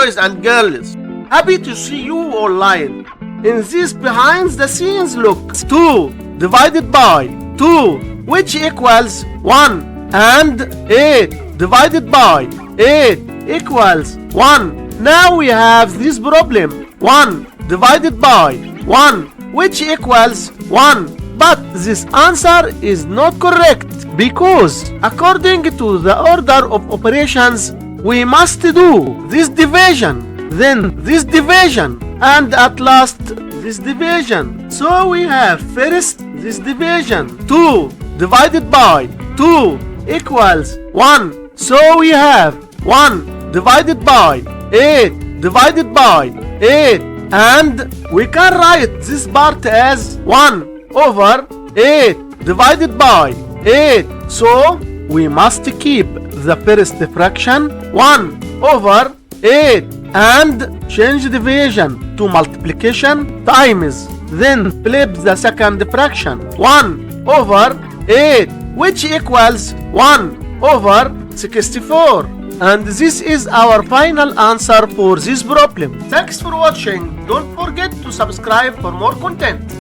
boys and girls. Happy to see you online. In this behind the scenes look, 2 divided by 2, which equals 1, and 8 divided by 8 equals 1. Now we have this problem, 1 divided by 1, which equals 1. But this answer is not correct because according to the order of operations, we must do this division, then this division, and at last this division. So we have first this division, 2 divided by 2 equals 1. So we have 1 divided by 8 divided by 8, and we can write this part as 1 over 8 divided by 8. So we must keep the first fraction 1 over 8 and change division to multiplication times, then flip the second fraction 1 over 8, which equals 1 over 64. And this is our final answer for this problem. Thanks for watching. Don't forget to subscribe for more content.